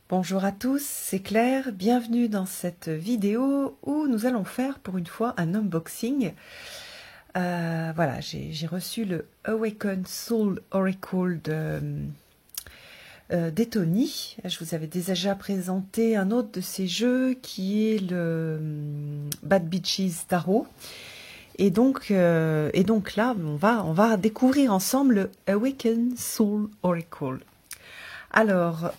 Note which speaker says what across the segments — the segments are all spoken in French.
Speaker 1: Bonjour à tous, c'est Claire, bienvenue dans cette vidéo où nous allons faire pour une fois un unboxing. Voilà, j'ai reçu le Awaken Soul Oracle d'Etony. Je vous avais déjà présenté un autre de ces jeux qui est le Bad Beaches Tarot. Et donc là, on va découvrir ensemble le Awaken Soul Oracle. Alors,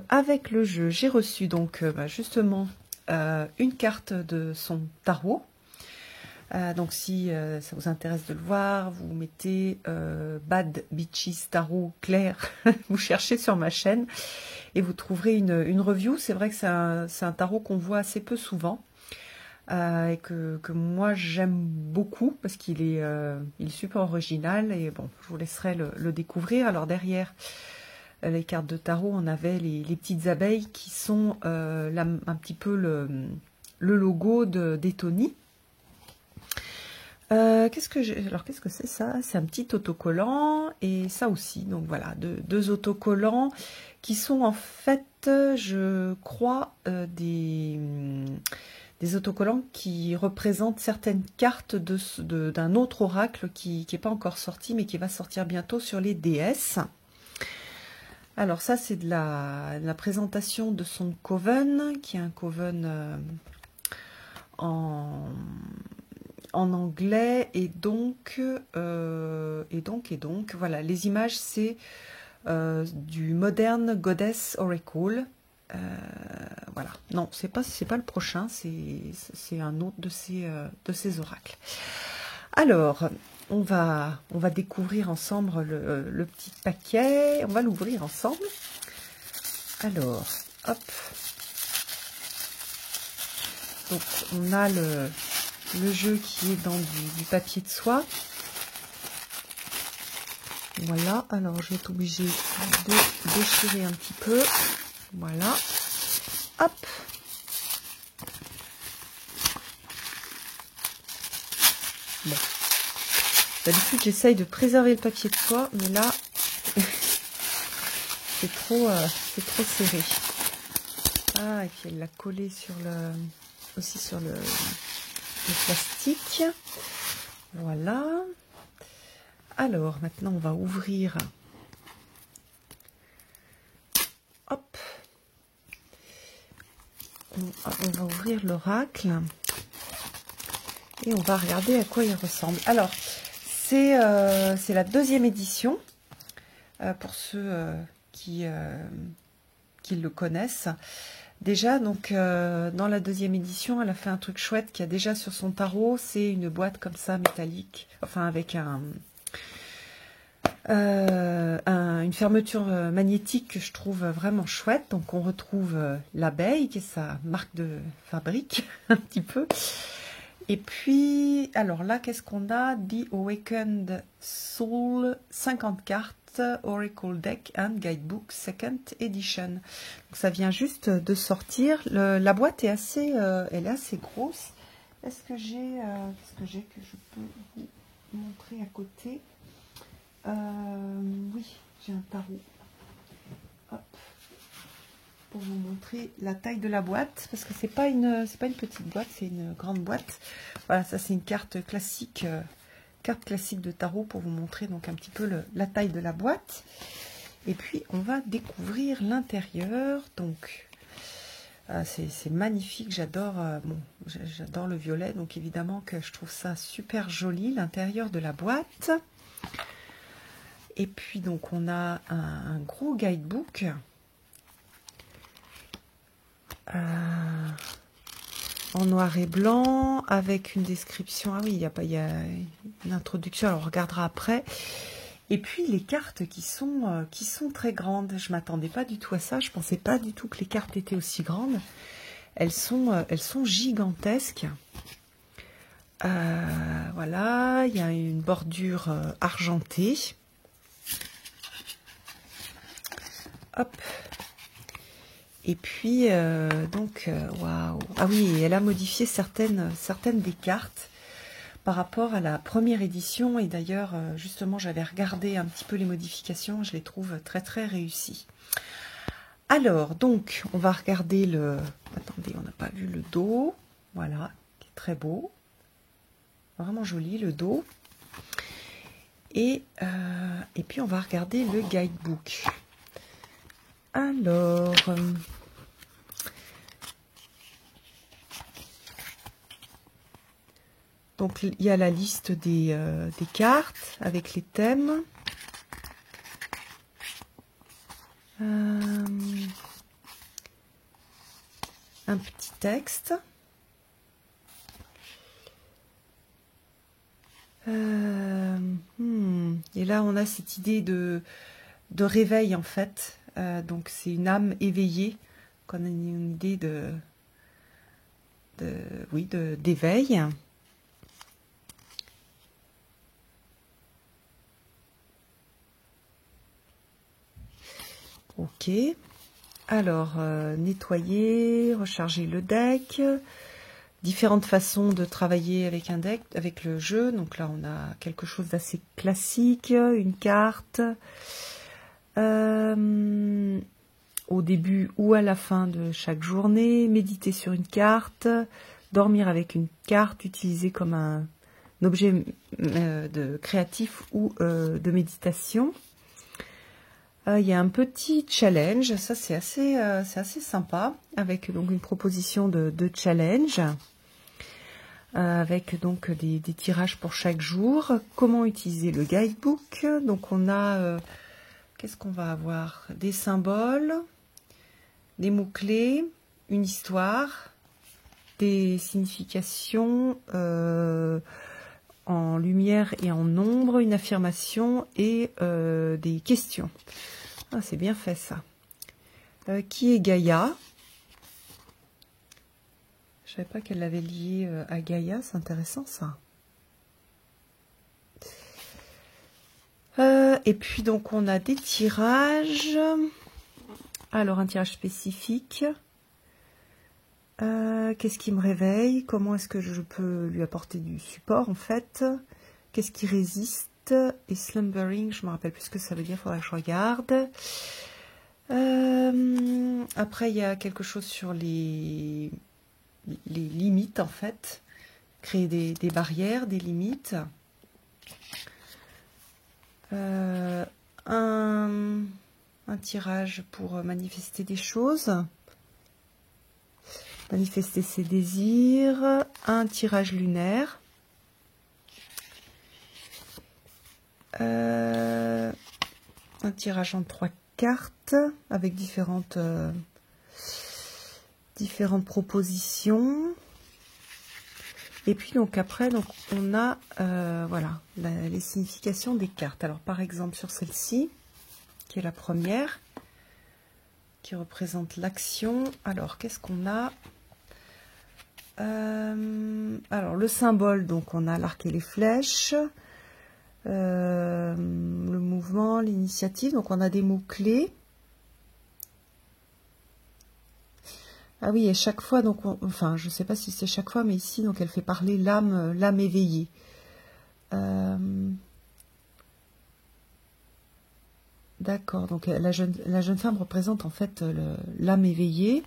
Speaker 1: avec le jeu, j'ai reçu donc justement une carte de son tarot. Donc si ça vous intéresse de le voir, vous mettez Bad Beaches Tarot Claire, vous cherchez sur ma chaîne et vous trouverez une review. C'est vrai que c'est un tarot qu'on voit assez peu souvent et que moi j'aime beaucoup parce qu'il est super original et bon, je vous laisserai le découvrir. Alors derrière les cartes de tarot, on avait les petites abeilles qui sont un petit peu le logo d'Etony. Qu'est-ce que c'est ça? C'est un petit autocollant et ça aussi. Donc voilà, deux autocollants qui sont en fait, je crois, des autocollants qui représentent certaines cartes d'un autre oracle qui n'est pas encore sorti mais qui va sortir bientôt sur les déesses. Alors ça, c'est de la présentation de son coven, qui est un coven en anglais, et donc, voilà, les images, c'est du Modern Goddess Oracle. Voilà, non, c'est pas le prochain, c'est un autre de ces oracles. Alors, on va découvrir ensemble le petit paquet. On va l'ouvrir ensemble. Alors, hop. Donc, on a le jeu qui est dans du papier de soie. Voilà. Alors, je vais être obligée de déchirer un petit peu. Voilà. Hop. Bon. D'habitude, j'essaye de préserver le papier de soie, mais là, c'est trop serré. Ah, et puis elle l'a collé aussi sur le plastique. Voilà. Alors, maintenant, on va ouvrir. Hop. On va ouvrir l'oracle. Et on va regarder à quoi il ressemble. Alors, c'est la deuxième édition, pour ceux qui le connaissent. Déjà, donc, dans la deuxième édition, elle a fait un truc chouette qu'il y a déjà sur son tarot. C'est une boîte comme ça, métallique, enfin avec une fermeture magnétique que je trouve vraiment chouette. Donc, on retrouve l'abeille, qui est sa marque de fabrique, un petit peu. Et puis, alors là, qu'est-ce qu'on a? The Awakened Soul, 50 cartes, Oracle Deck and Guidebook, Second Edition. Donc, ça vient juste de sortir. La boîte est elle est assez grosse. Est-ce que j'ai que je peux vous montrer à côté? Oui, j'ai un tarot. Hop. Pour vous montrer la taille de la boîte, parce que c'est pas une petite boîte, c'est une grande boîte. Voilà, ça c'est une carte classique de tarot pour vous montrer donc un petit peu la taille de la boîte. Et puis on va découvrir l'intérieur. Donc c'est magnifique, j'adore j'adore le violet, donc évidemment que je trouve ça super joli, l'intérieur de la boîte. Et puis donc on a un gros guidebook. En noir et blanc, avec une description. Ah oui, il y a une introduction, alors on regardera après. Et puis les cartes qui sont très grandes. Je m'attendais pas du tout à ça. Je pensais pas du tout que les cartes étaient aussi grandes. Elles sont gigantesques. Voilà, il y a une bordure argentée. Hop. Et puis, waouh! Ah oui, elle a modifié certaines des cartes par rapport à la première édition. Et d'ailleurs, justement, j'avais regardé un petit peu les modifications. Je les trouve très, très réussies. Alors, donc, on va regarder le... Attendez, on n'a pas vu le dos. Voilà, qui est très beau. Vraiment joli, le dos. Et puis, on va regarder le guidebook. Alors... donc, il y a la liste des cartes avec les thèmes. Un petit texte. Et là, on a cette idée de réveil, en fait. Donc, c'est une âme éveillée, qu'on a une idée d'éveil. Ok. Alors, nettoyer, recharger le deck. Différentes façons de travailler avec un deck, avec le jeu. Donc là, on a quelque chose d'assez classique, une carte. Au début ou à la fin de chaque journée, méditer sur une carte, dormir avec une carte, utilisée comme un objet de créatif ou de méditation. Il y a un petit challenge, ça c'est assez sympa, avec donc une proposition de challenge, avec donc des tirages pour chaque jour. Comment utiliser le guidebook? Donc on a, qu'est-ce qu'on va avoir? Des symboles, des mots-clés, une histoire, des significations en lumière et en ombre, une affirmation et des questions. Ah, c'est bien fait ça. Qui est Gaïa? Je savais pas qu'elle l'avait lié à Gaïa, c'est intéressant ça. Et puis donc on a des tirages. Alors un tirage spécifique. Qu'est-ce qui me réveille? Comment est-ce que je peux lui apporter du support en fait? Qu'est-ce qui résiste? Et slumbering, je me rappelle plus ce que ça veut dire, il faudra que je regarde. Après, il y a quelque chose sur les limites en fait. Créer des barrières, des limites. Un tirage pour manifester des choses. Manifester ses désirs. Un tirage lunaire. Un tirage en 3 cartes avec différentes propositions. Et puis donc après, donc on a voilà les significations des cartes. Alors par exemple sur celle-ci, qui est la première, qui représente l'action. Alors qu'est-ce qu'on a? Alors le symbole, donc on a l'arc et les flèches. Le mouvement, l'initiative, donc on a des mots-clés. Ah oui, et chaque fois, donc enfin, je ne sais pas si c'est chaque fois, mais ici, donc elle fait parler l'âme éveillée. D'accord, donc la jeune femme représente en fait l'âme éveillée.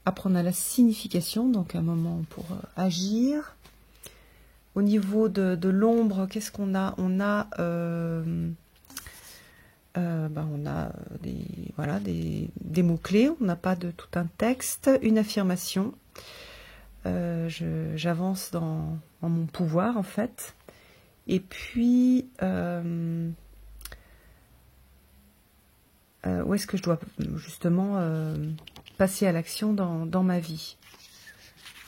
Speaker 1: Après, on a la signification, donc un moment pour agir. Au niveau de l'ombre, qu'est-ce qu'on a? On a des mots-clés, on n'a pas de tout un texte, une affirmation. J'avance dans mon pouvoir en fait. Et puis, où est-ce que je dois justement passer à l'action dans ma vie?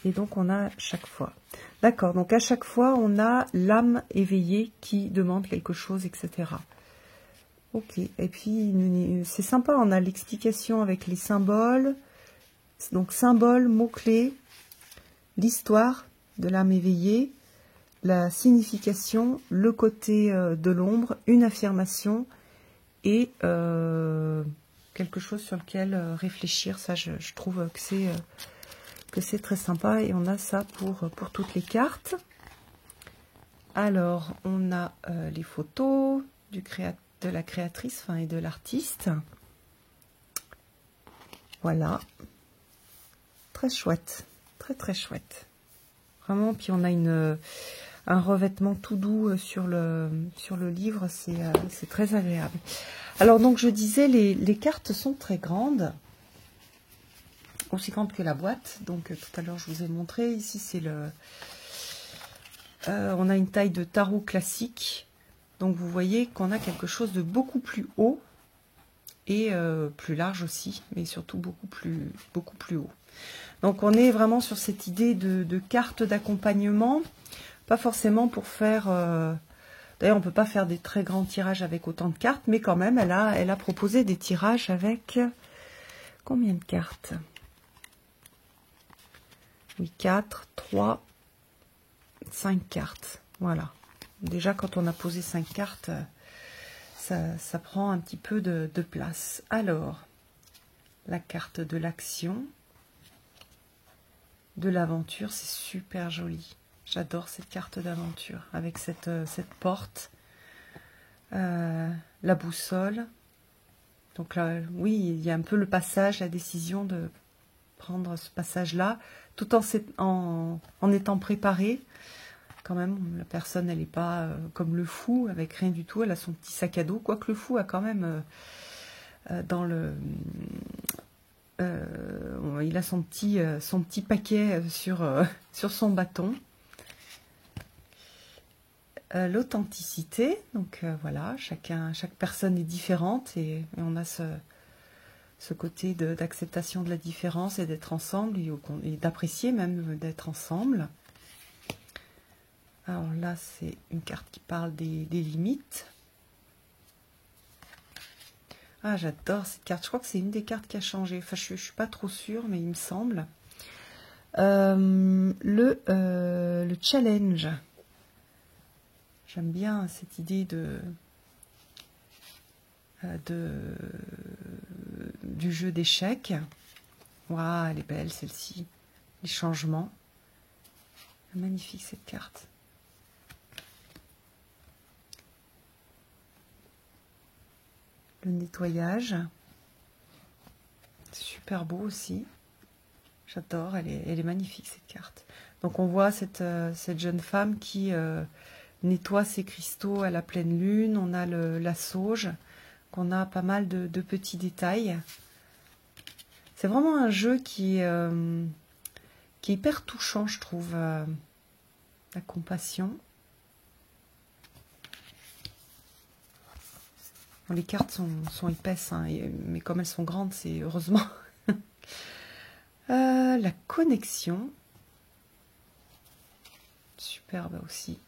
Speaker 1: Et donc on a chaque fois. D'accord, donc à chaque fois on a l'âme éveillée qui demande quelque chose, etc. Ok, et puis c'est sympa, on a l'explication avec les symboles. Donc symboles, mots-clés, l'histoire de l'âme éveillée, la signification, le côté de l'ombre, une affirmation et quelque chose sur lequel réfléchir. Ça, je trouve que c'est très sympa et on a ça pour toutes les cartes. Alors, on a les photos de la créatrice et de l'artiste. Voilà. Très chouette. Très très chouette. Vraiment, puis on a un revêtement tout doux sur le livre. C'est très agréable. Alors donc je disais, les cartes sont très grandes. Aussi grande que la boîte. Donc tout à l'heure je vous ai montré. Ici c'est on a une taille de tarot classique. Donc vous voyez qu'on a quelque chose de beaucoup plus haut et plus large aussi, mais surtout beaucoup plus haut. Donc on est vraiment sur cette idée de carte d'accompagnement, pas forcément pour faire... D'ailleurs on ne peut pas faire des très grands tirages avec autant de cartes, mais quand même elle a proposé des tirages avec... Combien de cartes? Oui, 4, 3, 5 cartes. Voilà. Déjà quand on a posé 5 cartes... Ça prend un petit peu de place. Alors, la carte de l'action, de l'aventure, c'est super joli. J'adore cette carte d'aventure avec cette porte, la boussole. Donc là, oui, il y a un peu le passage, la décision de prendre ce passage-là, tout en étant préparé. Quand même, la personne, elle n'est pas comme le fou, avec rien du tout. Elle a son petit sac à dos, quoique le fou a quand même il a son petit paquet sur son bâton. L'authenticité, donc voilà, chaque personne est différente et on a ce côté d'acceptation de la différence et d'être ensemble et d'apprécier même d'être ensemble. Alors là, c'est une carte qui parle des limites. Ah, j'adore cette carte. Je crois que c'est une des cartes qui a changé. Enfin, je ne suis pas trop sûre, mais il me semble. Le challenge. J'aime bien cette idée du jeu d'échecs. Waouh, elle est belle celle-ci. Les changements. Magnifique cette carte. Le nettoyage, super beau aussi. J'adore, elle est magnifique cette carte. Donc on voit cette jeune femme qui nettoie ses cristaux à la pleine lune. On a la sauge, qu'on a pas mal de petits détails. C'est vraiment un jeu qui est hyper touchant, je trouve. La compassion. Bon, les cartes sont épaisses, hein, mais comme elles sont grandes, c'est heureusement. La connexion. Superbe aussi.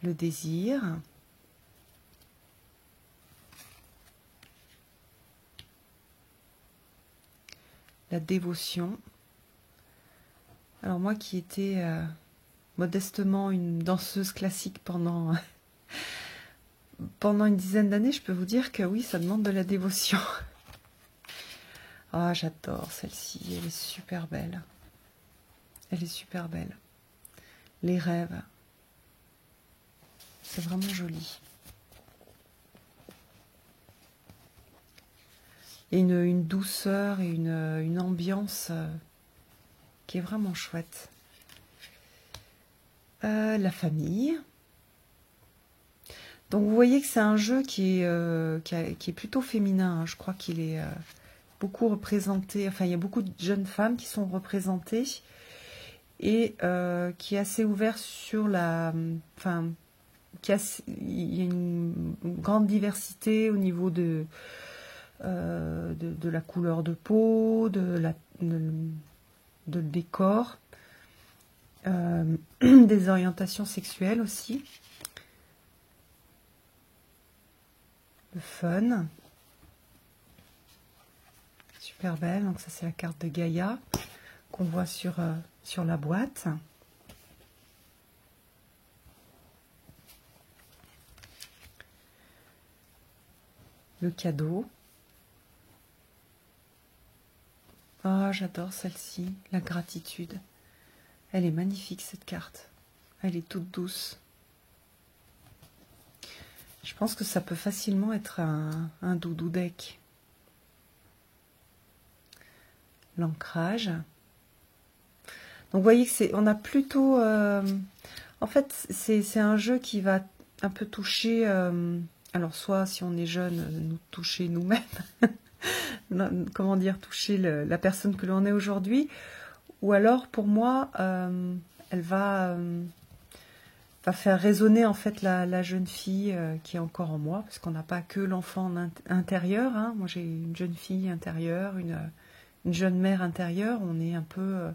Speaker 1: Le désir. La dévotion. Alors moi qui étais modestement une danseuse classique pendant une dizaine d'années, je peux vous dire que oui, ça demande de la dévotion. Ah, j'adore celle-ci, elle est super belle. Elle est super belle. Les rêves. C'est vraiment joli. Et une douceur et une ambiance qui est vraiment chouette. La famille. Donc vous voyez que c'est un jeu qui est plutôt féminin. Hein. Je crois qu'il est beaucoup représenté. Enfin, il y a beaucoup de jeunes femmes qui sont représentées et qui est assez ouvert sur la. Enfin, il y a une grande diversité au niveau de la couleur de peau, de le décor, des orientations sexuelles aussi. Le fun. Super belle. Donc ça c'est la carte de Gaïa qu'on voit sur la boîte. Le cadeau. Ah, j'adore celle-ci. La gratitude. Elle est magnifique cette carte. Elle est toute douce. Je pense que ça peut facilement être un doudou deck. l'ancrage. Donc vous voyez que on a plutôt... en fait, c'est un jeu qui va un peu toucher... alors soit si on est jeune, nous toucher nous-mêmes. Comment dire, toucher la personne que l'on est aujourd'hui. Ou alors pour moi, elle va faire résonner en fait la jeune fille qui est encore en moi. Parce qu'on n'a pas que l'enfant intérieur. Hein. Moi j'ai une jeune fille intérieure, une jeune mère intérieure. On est un peu...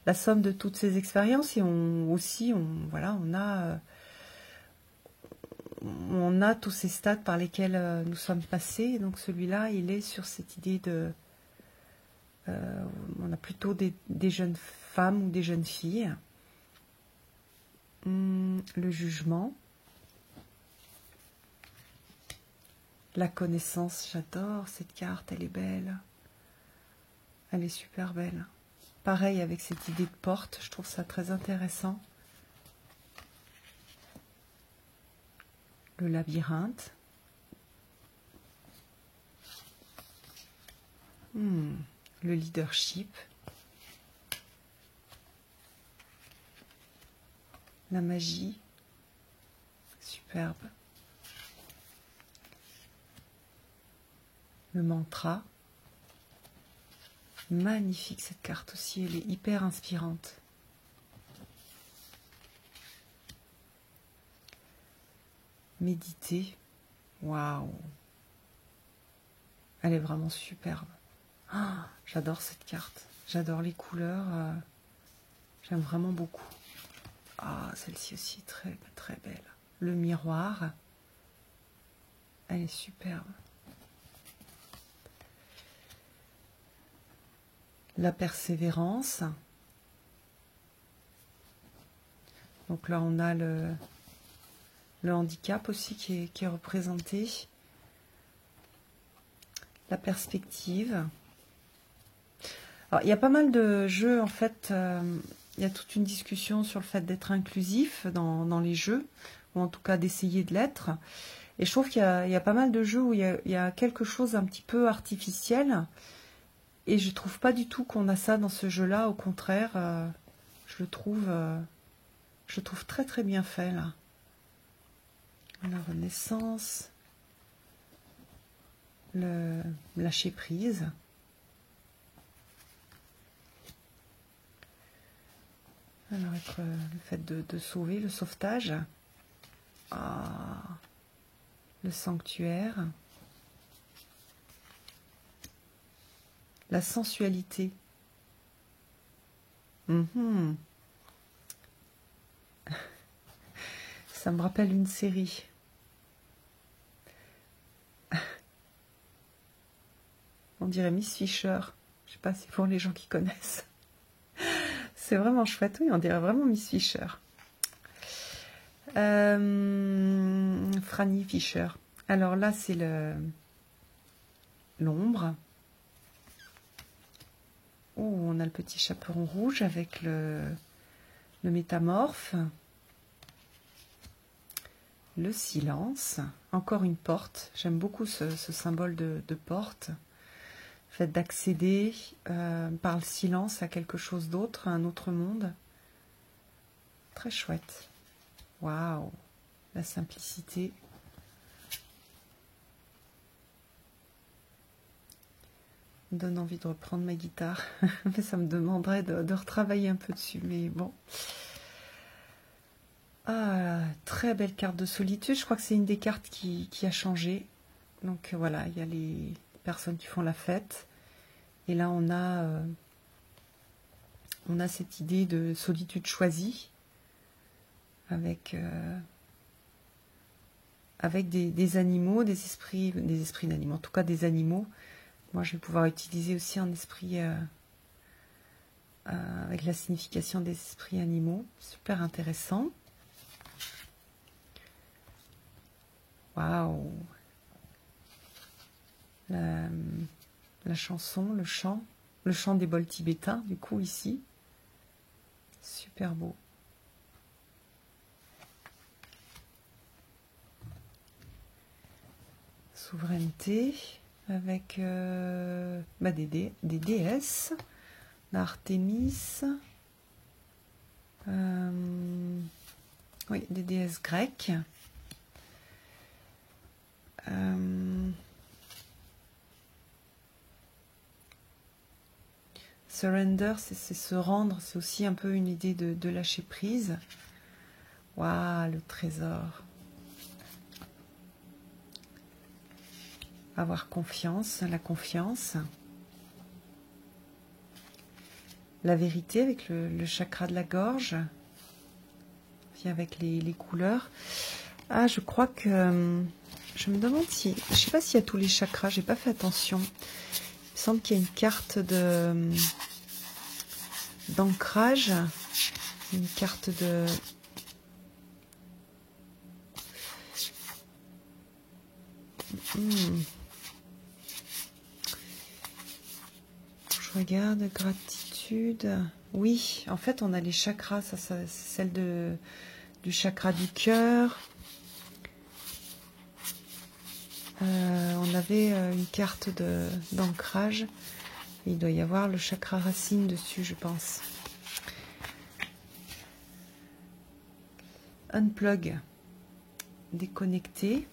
Speaker 1: la somme de toutes ces expériences et voilà, on a tous ces stades par lesquels nous sommes passés. Donc celui-là, il est sur cette idée de... on a plutôt des jeunes femmes ou des jeunes filles. Le jugement. La connaissance, j'adore cette carte, elle est belle. Elle est super belle. Pareil avec cette idée de porte, je trouve ça très intéressant. Le labyrinthe. Le leadership. La magie. Superbe. Le mantra. Magnifique cette carte aussi, elle est hyper inspirante. Méditer. Waouh. Elle est vraiment superbe. Oh, j'adore cette carte. J'adore les couleurs. J'aime vraiment beaucoup. Ah, celle-ci aussi, très, très belle. Le miroir. Elle est superbe. La persévérance. Donc là, on a le handicap aussi qui est représenté. La perspective. Alors, il y a pas mal de jeux, en fait. Il y a toute une discussion sur le fait d'être inclusif dans les jeux, ou en tout cas d'essayer de l'être. Et je trouve qu'il y a pas mal de jeux où il y a quelque chose un petit peu artificiel. Et je trouve pas du tout qu'on a ça dans ce jeu-là. Au contraire, je le trouve très très bien fait là. La renaissance, le lâcher prise. Alors le fait de sauver, le sauvetage. Ah, le sanctuaire. La sensualité. Ça me rappelle une série. On dirait Miss Fisher. Je sais pas si pour les gens qui connaissent. C'est vraiment chouette, oui, on dirait vraiment Miss Fisher. Franny Fisher. Alors là, c'est l'ombre. Oh, on a le petit chaperon rouge avec le métamorphe. Le silence. Encore une porte. J'aime beaucoup ce symbole de porte. Le fait d'accéder par le silence à quelque chose d'autre, à un autre monde. Très chouette. Waouh! La simplicité. Me donne envie de reprendre ma guitare. Mais ça me demanderait de retravailler un peu dessus. Mais bon. Ah, très belle carte de solitude. Je crois que c'est une des cartes qui a changé. Donc voilà, il y a les personnes qui font la fête. Et là, on a cette idée de solitude choisie. Avec des animaux, des esprits d'animaux. En tout cas, des animaux. Moi, je vais pouvoir utiliser aussi un esprit avec la signification des esprits animaux. Super intéressant. Waouh! La chanson, le chant des bols tibétains, du coup, ici. Super beau. Souveraineté. avec des déesses, Artémis, oui, des déesses grecques. Surrender, c'est se rendre, c'est aussi un peu une idée de lâcher prise. Waouh, le trésor. Avoir confiance, la confiance. La vérité avec le chakra de la gorge. Puis avec les couleurs. Ah, je crois que... je me demande si... je ne sais pas s'il y a tous les chakras, j'ai pas fait attention. Il me semble qu'il y a une carte d'ancrage. Une carte de... Je regarde, gratitude. Oui, en fait, on a les chakras. Ça c'est celle du chakra du cœur. On avait une carte d'ancrage. Il doit y avoir le chakra racine dessus, je pense. Unplug. Déconnecter.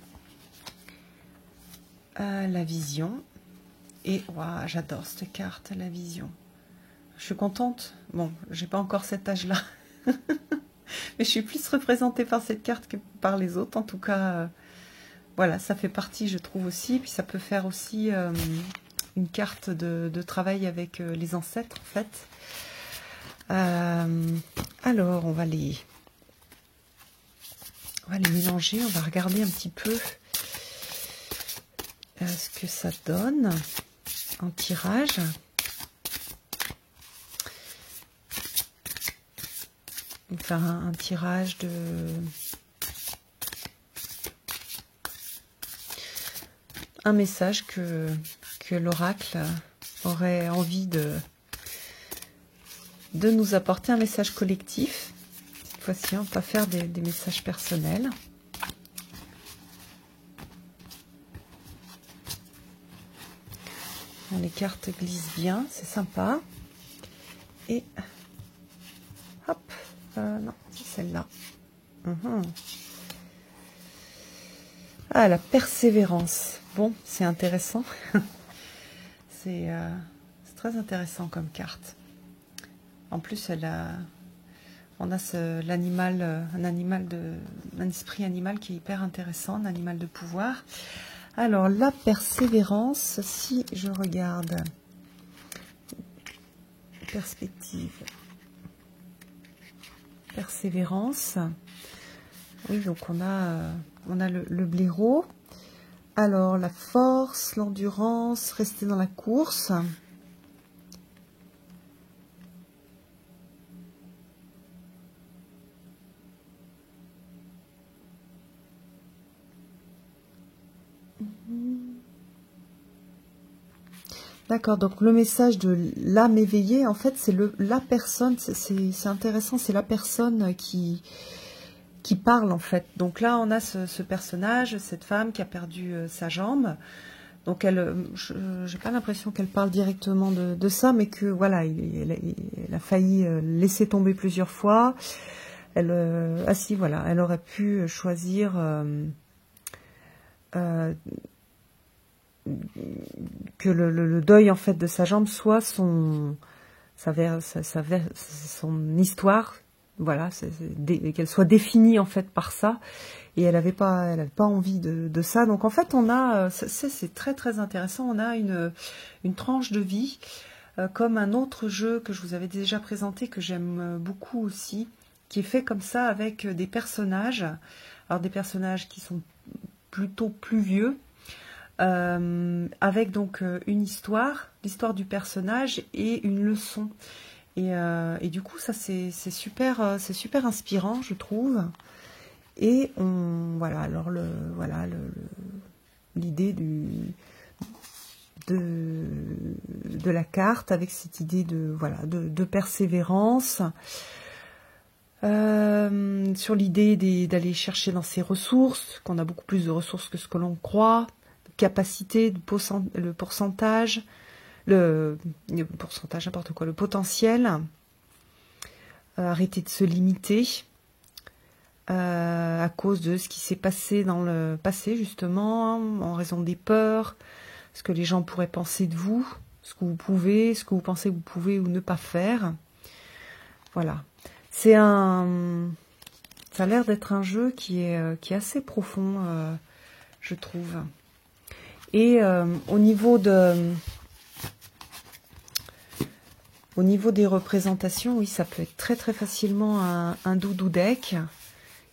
Speaker 1: La vision. Et wow, j'adore cette carte, la vision. Je suis contente. Bon, j'ai pas encore cet âge-là. Mais je suis plus représentée par cette carte que par les autres. En tout cas, voilà, ça fait partie, je trouve aussi. Puis ça peut faire aussi une carte de travail avec les ancêtres, en fait. Alors, on va les mélanger. On va regarder un petit peu ce que ça donne en tirage. On va faire un tirage de... un message que l'oracle aurait envie de nous apporter, un message collectif. Cette fois-ci, on va faire des messages personnels. Bon, les cartes glissent bien, c'est sympa. Et hop, non, c'est celle-là. Ah, la persévérance. Bon, c'est intéressant. C'est très intéressant comme carte. En plus, on a un esprit animal qui est hyper intéressant, un animal de pouvoir. Alors, la persévérance, si je regarde, perspective, persévérance, oui, donc on a le blaireau. Alors, la force, l'endurance, rester dans la course. D'accord, donc le message de l'âme éveillée, en fait, c'est la personne, c'est intéressant, c'est la personne qui parle, en fait. Donc là, on a ce personnage, cette femme qui a perdu sa jambe. Donc j'ai pas l'impression qu'elle parle directement de ça, mais que voilà, elle a failli laisser tomber plusieurs fois. Si, voilà, elle aurait pu choisir... que le deuil en fait de sa jambe soit son histoire, voilà, qu'elle soit définie en fait par ça, et elle avait pas envie de ça. Donc en fait on a, c'est très très intéressant, on a une tranche de vie, comme un autre jeu que je vous avais déjà présenté, que j'aime beaucoup aussi, qui est fait comme ça avec des personnages, alors des personnages qui sont plutôt plus vieux, avec donc une histoire, l'histoire du personnage et une leçon. Et du coup, ça c'est super inspirant, je trouve. Et voilà, alors l'idée de la carte avec cette idée de persévérance. Sur l'idée d'aller chercher dans ses ressources, qu'on a beaucoup plus de ressources que ce que l'on croit, capacité, le pourcentage, n'importe quoi, le potentiel. Arrêter de se limiter à cause de ce qui s'est passé dans le passé, justement, en raison des peurs, ce que les gens pourraient penser de vous, ce que vous pensez que vous pouvez ou ne pas faire. Voilà. Ça a l'air d'être un jeu qui est assez profond, je trouve. Et au niveau des représentations, oui, ça peut être très très facilement un doudou deck.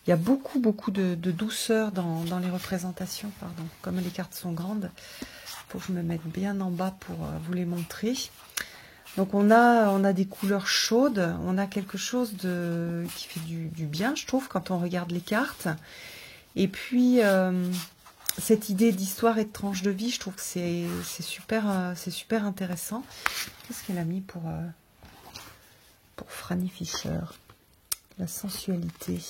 Speaker 1: Il y a beaucoup de douceur dans les représentations, pardon. Comme les cartes sont grandes, il faut que je me mette bien en bas pour vous les montrer. Donc on a des couleurs chaudes, on a quelque chose qui fait du bien, je trouve, quand on regarde les cartes. Et puis cette idée d'histoire et de tranche de vie, je trouve que c'est super intéressant. Qu'est-ce qu'elle a mis pour Franny Fischer? La sensualité.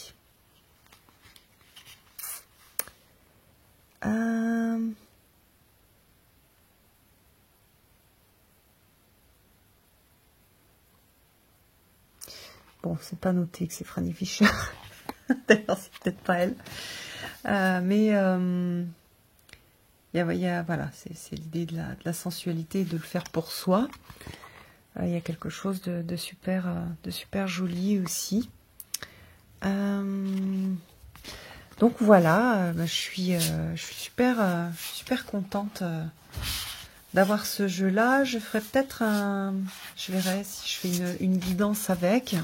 Speaker 1: Bon, c'est pas noté que c'est Franny Fischer. D'ailleurs, c'est peut-être pas elle. Voilà, c'est l'idée de la sensualité et de le faire pour soi. Il y a quelque chose de super joli aussi. Donc voilà, je suis super contente d'avoir ce jeu-là. Je ferai peut-être je verrai si je fais une guidance avec.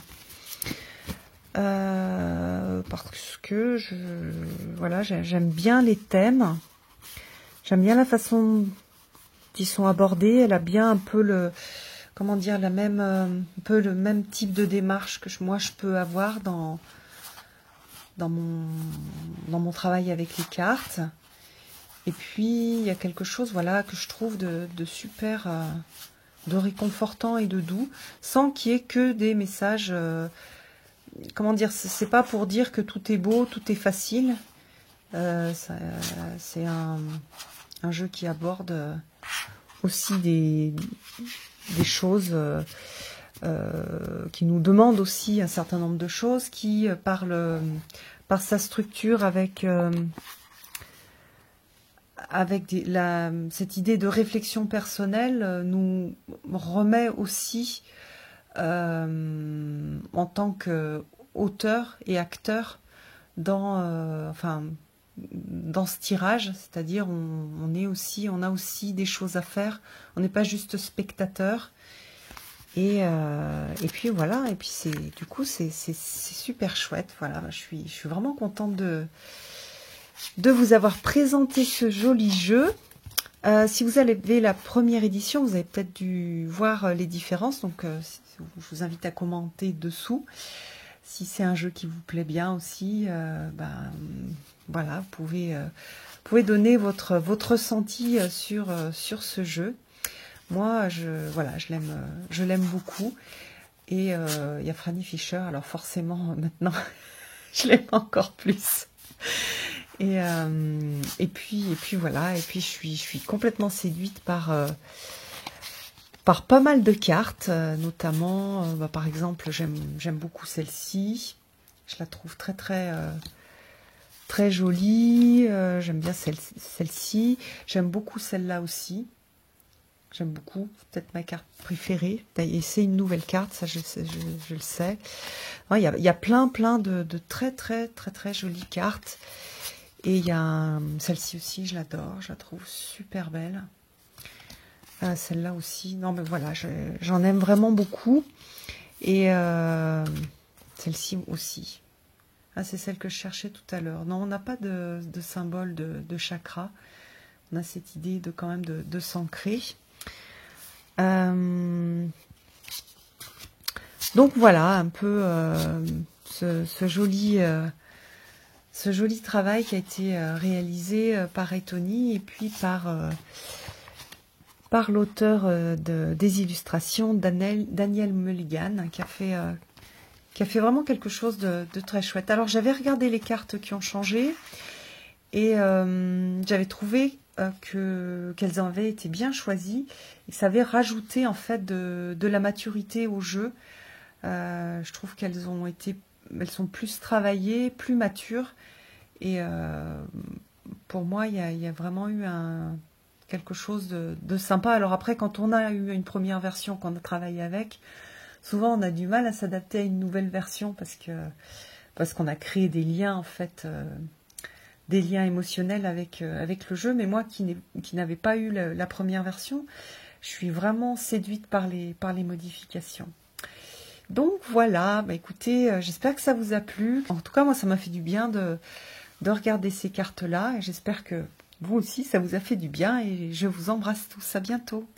Speaker 1: Parce que j'aime bien les thèmes. J'aime bien la façon dont ils sont abordés. Elle a bien un peu le même type de démarche que moi je peux avoir dans mon travail avec les cartes. Et puis il y a quelque chose que je trouve de super de réconfortant et de doux, sans qu'il y ait que des messages c'est pas pour dire que tout est beau, tout est facile. C'est un jeu qui aborde aussi des choses qui nous demandent aussi un certain nombre de choses, qui par sa structure avec cette idée de réflexion personnelle nous remet aussi en tant qu'auteur et acteur dans ce tirage, c'est-à-dire on a aussi des choses à faire, on n'est pas juste spectateur. Et puis voilà, et puis c'est super chouette. Voilà, je suis vraiment contente de vous avoir présenté ce joli jeu. Si vous avez la première édition, vous avez peut-être dû voir les différences, donc je vous invite à commenter dessous. Si c'est un jeu qui vous plaît bien aussi, voilà, vous pouvez donner votre ressenti sur ce jeu. Moi, je l'aime beaucoup. Et il y a Franny Fischer, alors forcément, maintenant, je l'aime encore plus. Et puis voilà, et puis je suis complètement séduite par pas mal de cartes, notamment, par exemple, j'aime beaucoup celle-ci. Je la trouve très très très jolie. J'aime bien celle-ci. J'aime beaucoup celle-là aussi. J'aime beaucoup, c'est peut-être ma carte préférée. Et c'est une nouvelle carte, ça je le sais. Il y a plein de très très très très jolies cartes. Et il y a celle-ci aussi, je l'adore, je la trouve super belle. Celle-là aussi, non mais voilà, j'en aime vraiment beaucoup. Et celle-ci aussi. C'est celle que je cherchais tout à l'heure. Non, on n'a pas de symbole de chakra. On a cette idée quand même de s'ancrer. Donc voilà un peu ce joli travail qui a été réalisé par Etony et puis par l'auteur des illustrations, Daniel Mulligan, qui a fait vraiment quelque chose de très chouette. Alors j'avais regardé les cartes qui ont changé Et j'avais trouvé qu'elles avaient été bien choisies et ça avait rajouté en fait de la maturité au jeu. Je trouve qu'elles sont plus travaillées, plus matures. Et pour moi, il y a vraiment eu quelque chose de sympa. Alors après, quand on a eu une première version qu'on a travaillé avec, souvent on a du mal à s'adapter à une nouvelle version parce qu'on a créé des liens en fait, des liens émotionnels avec le jeu. Mais moi qui n'avais pas eu la première version, je suis vraiment séduite par les modifications. Donc voilà, bah écoutez, j'espère que ça vous a plu. En tout cas, moi, ça m'a fait du bien de regarder ces cartes-là. Et j'espère que vous aussi, ça vous a fait du bien. Et je vous embrasse tous. À bientôt.